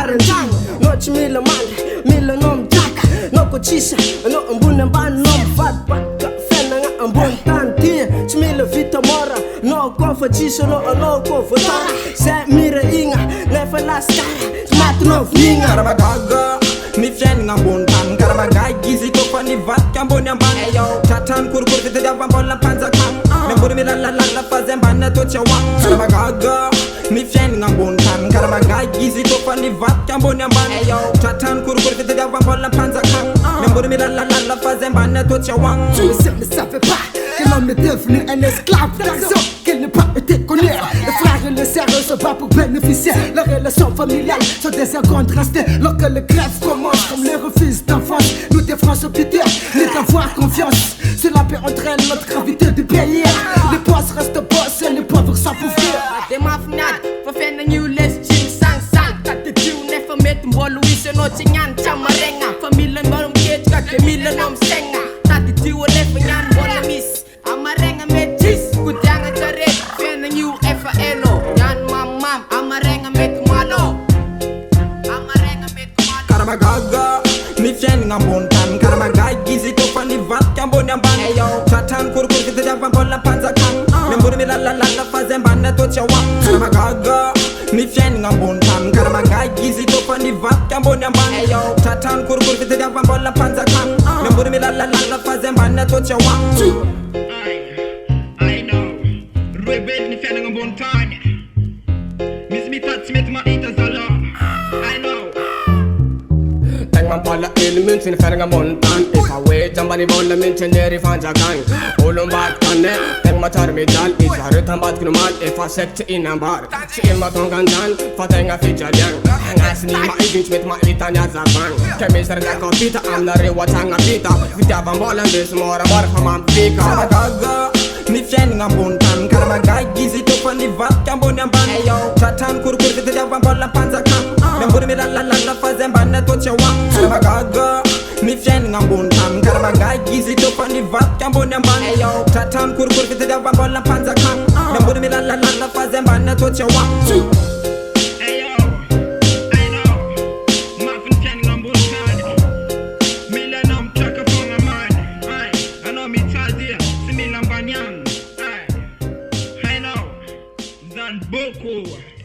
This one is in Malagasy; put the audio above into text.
marandragno no tsy mila mandry mila no mitraka no ko tsisa no ambony ambany no mivadibadika fiainagna ambony tany ty tsy mila vita mora no ko fa tsisa no anao ko voatara zay mira igna nefa lasitara tsy maty no vigna karamagaga ny fiainagna ambony tany karamagaga izy ko fa nivadika ambony ambany tratrano korokoro fitadiavambola mpanjakagna miambony milalalala fa zay ambany atao tsy ahoagna karamagaga ny fiainagna ambony tany karamagaga izy ko fa nivadika ambony ambany tratrano korokoro fitadiavambola mpanjakagna miambony milalalala fa zay ambany atao tsy ahoagna. Tu ne savais pas que l'homme est devenu un esclave d'argent, qu'il n'est pas été connu. Les frères et les sœurs se battent pour bénéficier. Les relations familiales sont des contrastées. Lorsque les grèves commencent comme les refus d'enfance, nous des Français pitié, n'est d'avoir confiance. Cela peut entraîner notre gravité du pays. Les boss restent boss et les pauvres s'en pouvoir. Des mafnad, for fena new less chim sang sang. Kat the tune never met mbolo ise no chinyan chamarenga. Familya nom kech kat the mila nom senga. Tat the tune never nyan bola miss. Amarenga met cheese, kutanga chare. Fena new FANO, nyan mam mam. Amarenga met malo. Amarenga met malo. Karamagaga, ny fiainagna ambony tany karamagaga izy ko fa nivadika ambony ambany tratrano korokoro fitadiavambola mpanjakagna miambony milalalala fa zay ambany atao tsy ahoagna karamagaga ny fiainagna ambony tany karamagaga izy ko fa nivadika ambony ambany tratrano korokoro fitadiavambola mpanjakagna miambony milalalala fa zay ambany atao tsy ahoagna. I know, rebel ni fiainagna ambony tany misy mitady tsy mety mahita zala. I know. Mampala ilmintin fiainagna ambony tany efa hoe Jambany Vola mintinery fanjakagny olombadika ane tegna matsara mijaly izareo tambadiky nomaly efa saiko tsy inambary tsy ino mahatonga anjany fa tegna fijaliagny agnasiny maigny tsy mety mahita ny azavagny ke misy randaka vita aminareo atsagna vita fitiavam-bola ndesy moramora fa mampifika karamagaga ny fiainagna ambony tany karamagaga izy ko fa nivadika ambony ambany tratrano korokoro fitadiavambola mpanjakagna miambony milalalala fa zay ambany atao tsy ahoagna karamagaga ny fiainagna ambony tany karamagaga izy ko fa nivadika ambony ambany tratrano korokoro fitadiavambola mpanjakagna miambony milalalala fa zay ambany atao tsy ahoagna. Beaucoup.